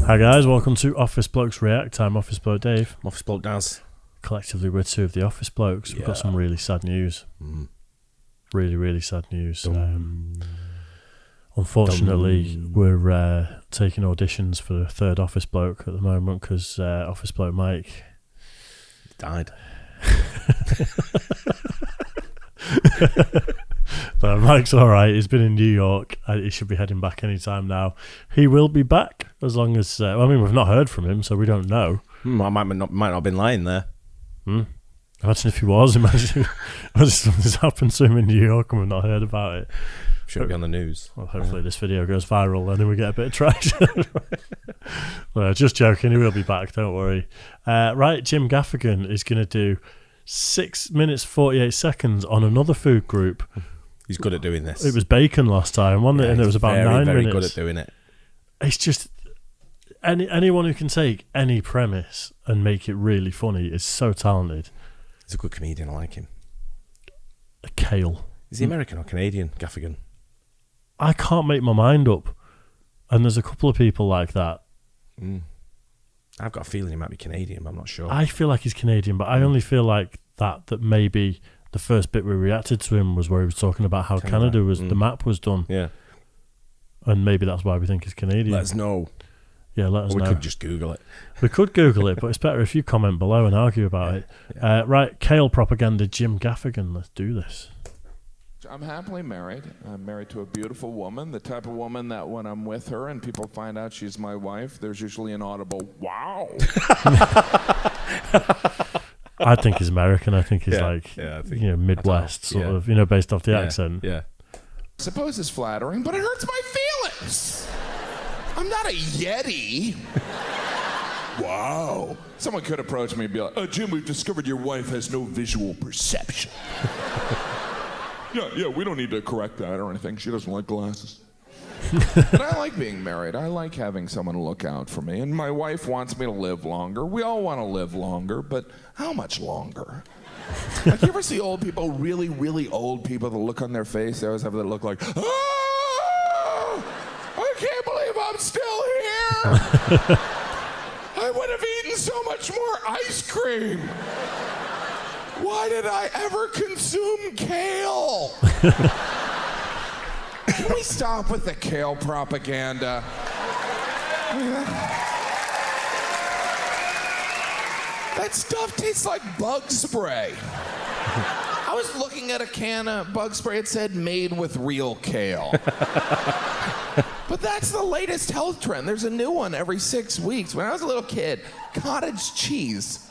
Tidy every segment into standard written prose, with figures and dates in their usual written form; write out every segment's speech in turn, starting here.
Hi guys, welcome to Office Blokes React. I'm Office Bloke Dave. Office Bloke Daz. Collectively, we're two of the Office Blokes. We've got some really sad news. Really, really sad news. Unfortunately, we're taking auditions for the third Office Bloke at the moment because Office Bloke Mike died. But Mike's alright. He's been in New York. He should be heading back any time now. He will be back as long as... we've not heard from him, so we don't know. I might not have been lying there. Imagine if he was. Imagine something's happened to him in New York and we've not heard about it. Should be on the news. Well, hopefully this video goes viral and then we get a bit of traction. Well, just joking. He will be back. Don't worry. Right, Jim Gaffigan is going to do 6 minutes 48 seconds on another food group. He's good at doing this. It was bacon last time, wasn't it? And it was about 9 minutes. Very good at doing it. It's just anyone who can take any premise and make it really funny is so talented. He's a good comedian. I like him. Kale. Is he American or Canadian, Gaffigan? I can't make my mind up. And there's a couple of people like that. I've got a feeling he might be Canadian, but I'm not sure. I feel like he's Canadian, but I only feel like that maybe the first bit we reacted to him was where he was talking about how Canada was the map was done. Yeah. And maybe that's why we think he's Canadian. Let us know. Yeah, let us know. We could just Google it. We could Google it, but it's better if you comment below and argue about it. Yeah. Right, Kale Propaganda, Jim Gaffigan. Let's do this. I'm happily married. I'm married to a beautiful woman, the type of woman that when I'm with her and people find out she's my wife, there's usually an audible, wow. I think he's American. I think he's Midwest, sort of, based off the accent. Yeah. I suppose it's flattering, but it hurts my feelings. I'm not a Yeti. Wow. Someone could approach me and be like, Jim, we've discovered your wife has no visual perception. Yeah, we don't need to correct that or anything. She doesn't like glasses. But I like being married. I like having someone look out for me. And my wife wants me to live longer. We all want to live longer, but how much longer? Like, you ever see old people, really, really old people, the look on their face, they always have that look like, I can't believe I'm still here. I would have eaten so much more ice cream. Why did I ever consume kale? Can we stop with the kale propaganda? That stuff tastes like bug spray. I was looking at a can of bug spray. It said made with real kale. But that's the latest health trend. There's a new one every 6 weeks. When I was a little kid, cottage cheese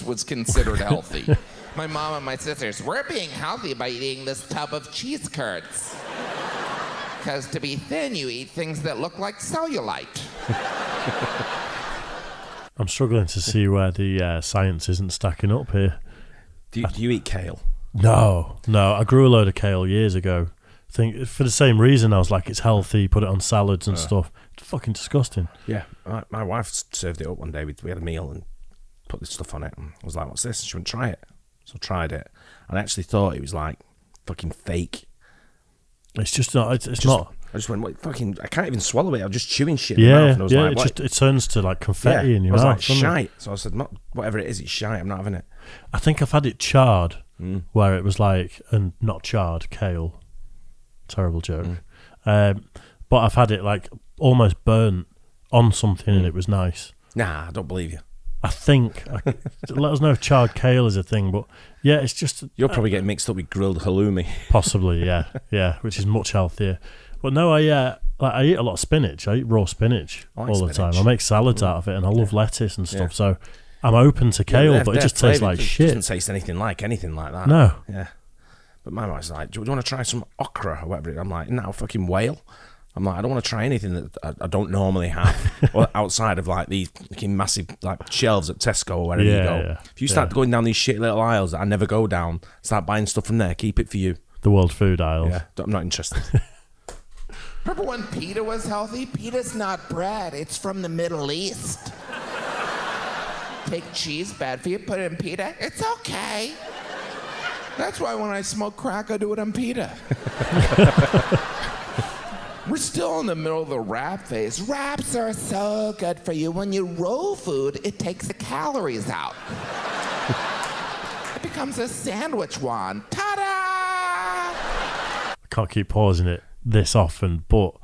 was considered healthy. My mom and my sisters, we're being healthy by eating this tub of cheese curds. Because to be thin, you eat things that look like cellulite. I'm struggling to see where the science isn't stacking up here. Do you eat kale? No. I grew a load of kale years ago. I think for the same reason, I was like, it's healthy, put it on salads and stuff. It's fucking disgusting. Yeah, my wife served it up one day. We had a meal and put this stuff on it. And I was like, what's this? And she went, try it. So I tried it. And I actually thought it was like fucking fake. It's just not. It's not. I just went, what, fucking, I can't even swallow it. I'm just chewing shit in my mouth. And I was like, it turns to like confetti in your mouth. I was like, shite. So I said, whatever it is, it's shite. I'm not having it. I think I've had it charred, where it was like, and not charred, kale. Terrible joke. But I've had it like almost burnt on something and it was nice. Nah, I don't believe you. I think. Let us know if charred kale is a thing, but yeah, it's just... You're probably getting mixed up with grilled halloumi. Possibly, yeah, which is much healthier. But no, I eat a lot of spinach. I eat raw spinach all the time. I make salads out of it, and I love lettuce and stuff, so I'm open to kale, but it just tastes like shit. It doesn't taste anything like that. No. Yeah. But my wife's like, do you want to try some okra or whatever? I'm like, no, fucking whale. I'm like, I don't want to try anything that I don't normally have or outside of like these massive like shelves at Tesco or wherever you go. Yeah, if you start going down these shit little aisles that I never go down, start buying stuff from there, keep it for you. The world food aisles. Yeah, I'm not interested. Remember when pita was healthy? Pita's not bread, it's from the Middle East. Take cheese, bad for you, put it in pita, it's okay. That's why when I smoke crack, I do it on pita. We're still in the middle of the wrap phase. Wraps are so good for you. When you roll food, it takes the calories out. It becomes a sandwich wand. Ta-da! I can't keep pausing it this often, but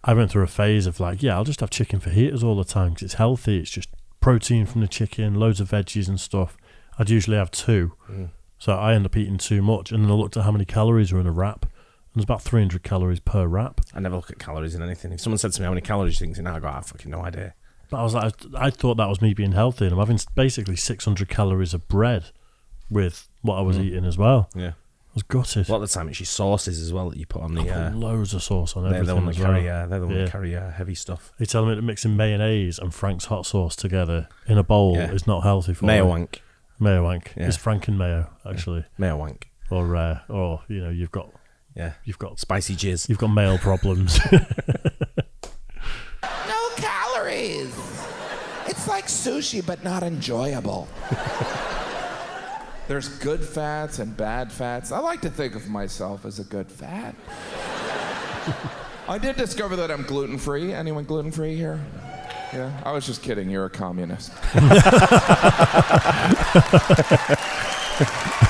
I went through a phase of like, yeah, I'll just have chicken fajitas all the time because it's healthy. It's just protein from the chicken, loads of veggies and stuff. I'd usually have 2. So I end up eating too much. And then I looked at how many calories are in a wrap. And there's about 300 calories per wrap. I never look at calories in anything. If someone said to me how many calories you think, I go, I have fucking no idea. But I was like, I thought that was me being healthy. And I'm having basically 600 calories of bread with what I was eating as well. Yeah. I was gutted. A lot of the time it's your sauces as well that you put on the... loads of sauce on everything. They're the one that carry, well. they're the one that carry heavy stuff. You're telling me that mixing mayonnaise and Frank's hot sauce together in a bowl is not healthy for Mayo you? wank. Mayo wank. Yeah. It's Frank and mayo, actually. Mayo wank. Or you know, you've got spicy jizz. You've got male problems. No calories. It's like sushi, but not enjoyable. There's good fats and bad fats. I like to think of myself as a good fat. I did discover that I'm gluten-free. Anyone gluten-free here? Yeah, I was just kidding. You're a communist.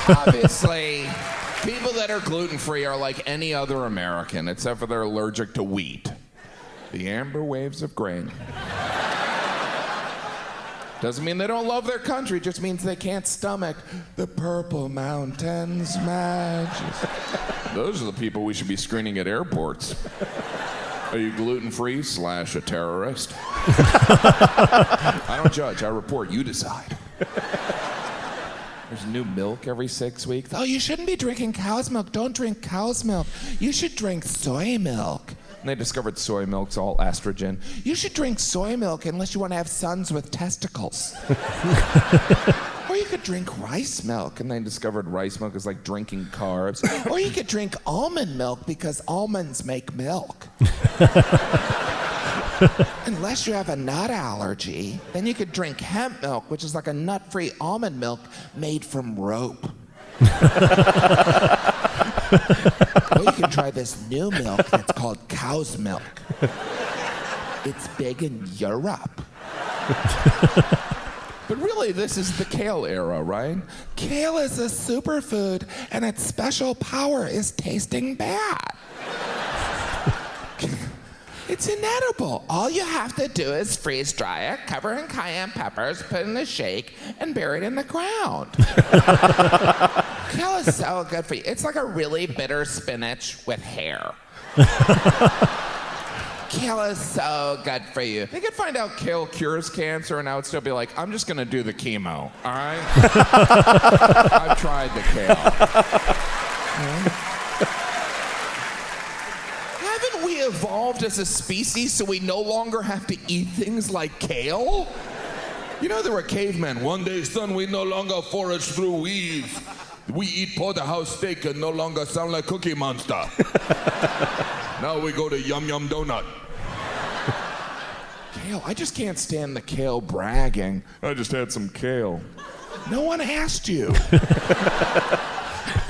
Obviously, people that are gluten-free are like any other American, except for they're allergic to wheat. The amber waves of grain. Doesn't mean they don't love their country, just means they can't stomach the Purple Mountains magic. Those are the people we should be screening at airports. Are you gluten-free / a terrorist? I don't judge, I report, you decide. There's new milk every 6 weeks. Oh, you shouldn't be drinking cow's milk. Don't drink cow's milk. You should drink soy milk. And they discovered soy milk's all estrogen. You should drink soy milk unless you want to have sons with testicles. Or you could drink rice milk, and they discovered rice milk is like drinking carbs. Or you could drink almond milk because almonds make milk. Unless you have a nut allergy, then you could drink hemp milk, which is like a nut-free almond milk made from rope. Or you can try this new milk that's called cow's milk. It's big in Europe. But really, this is the kale era, right? Kale is a superfood, and its special power is tasting bad. It's inedible. All you have to do is freeze dry it, cover in cayenne peppers, put in a shake, and bury it in the ground. Kale is so good for you. It's like a really bitter spinach with hair. Kale is so good for you. They could find out kale cures cancer, and I would still be like, I'm just gonna do the chemo, all right? I've tried the kale. Haven't we evolved as a species so we no longer have to eat things like kale? You know, there were cavemen. One day, son, we no longer forage through weeds. We eat porterhouse steak and no longer sound like Cookie Monster. Now we go to Yum Yum Donut. Kale, I just can't stand the kale bragging. I just had some kale. No one asked you.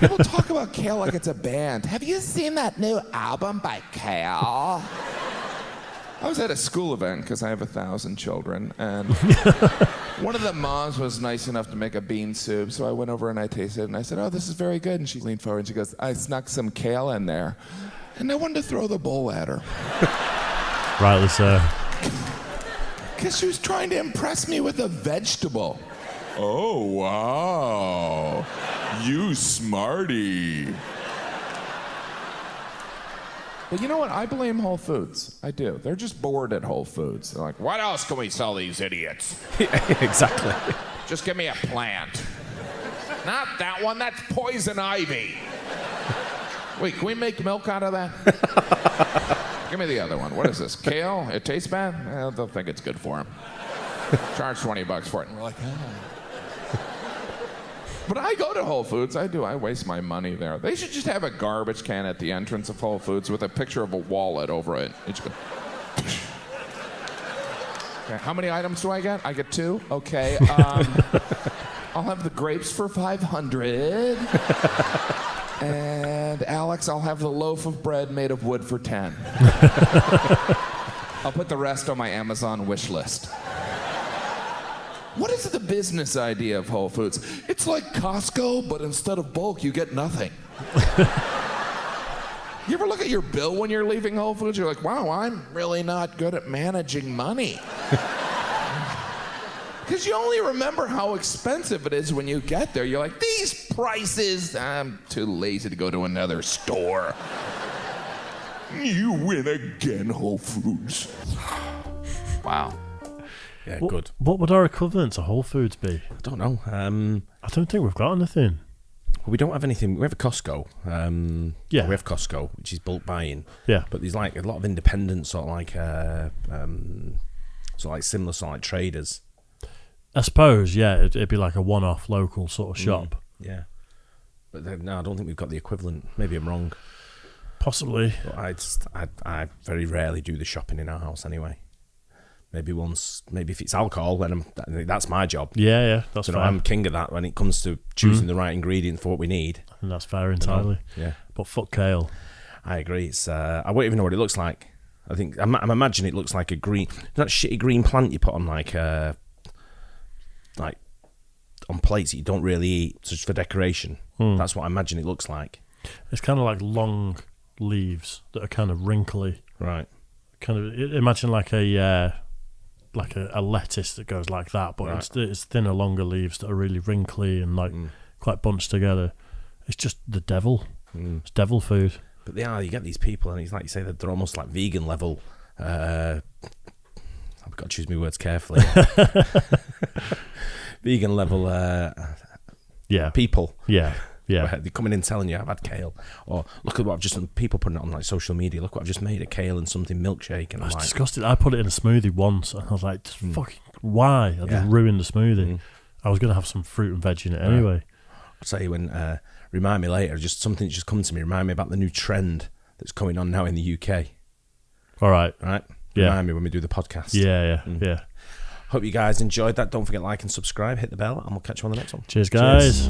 People talk about Kale like it's a band. Have you seen that new album by Kale? I was at a school event because I have 1,000 children, and one of the moms was nice enough to make a bean soup, so I went over and I tasted it, and I said, oh, this is very good. And she leaned forward and she goes, I snuck some kale in there. And I wanted to throw the bowl at her. Rightly so. Because she was trying to impress me with a vegetable. Oh, wow. You smarty. But you know what? I blame Whole Foods. I do. They're just bored at Whole Foods. They're like, what else can we sell these idiots? Exactly. Just give me a plant. Not that one. That's poison ivy. Wait, can we make milk out of that? Give me the other one. What is this? Kale? It tastes bad? They'll think it's good for them. Charge $20 for it. And we're like, oh. But I go to Whole Foods. I do. I waste my money there. They should just have a garbage can at the entrance of Whole Foods with a picture of a wallet over it. You just go. Okay, how many items do I get? I get 2. Okay. I'll have the grapes for $500. And Alex, I'll have the loaf of bread made of wood for 10. I'll put the rest on my Amazon wish list. What is the business idea of Whole Foods? It's like Costco, but instead of bulk, you get nothing. You ever look at your bill when you're leaving Whole Foods? You're like, wow, I'm really not good at managing money. Because you only remember how expensive it is when you get there. You're like, these prices, I'm too lazy to go to another store. You win again, Whole Foods. Wow. Yeah, good. What would our equivalent to Whole Foods be? I don't know. I don't think we've got anything. Well, we don't have anything. We have a Costco. Yeah. We have Costco, which is bulk buying. Yeah. But there's like a lot of independent sort of like, similar sort of like traders. I suppose, yeah, it'd be like a one-off local sort of shop. Yeah. But no, I don't think we've got the equivalent. Maybe I'm wrong. Possibly. But I very rarely do the shopping in our house anyway. Maybe once, maybe if it's alcohol, then that's my job. Yeah, that's fair. I'm king of that when it comes to choosing the right ingredient for what we need. And that's fair entirely. Yeah. But fuck kale. I agree. It's I won't even know what it looks like. I think I'm imagining it looks like a green, that shitty green plant you put on like on plates that you don't really eat, just for decoration. That's what I imagine it looks like. It's kind of like long leaves that are kind of wrinkly. Right. Kind of imagine like a lettuce that goes like that, but it's thinner, longer leaves that are really wrinkly and like quite bunched together. It's just the devil. It's devil food. But you get these people, and it's like you say that they're almost like vegan level. I've got to choose my words carefully. Vegan level people. Yeah. They're coming in telling you, I've had kale. Or look at what I've just done. People putting it on like social media. Look what I've just made, a kale and something milkshake. And I was disgusted. I put it in a smoothie once, and I was like, fucking, why? I just ruined the smoothie. I was going to have some fruit and veg in it anyway. I'll tell you when, remind me later, just something that just come to me, remind me about the new trend that's coming on now in the UK. All right. Right? Yeah. Remind me when we do the podcast. Yeah. Hope you guys enjoyed that. Don't forget to like and subscribe, hit the bell, and we'll catch you on the next one. Cheers, guys.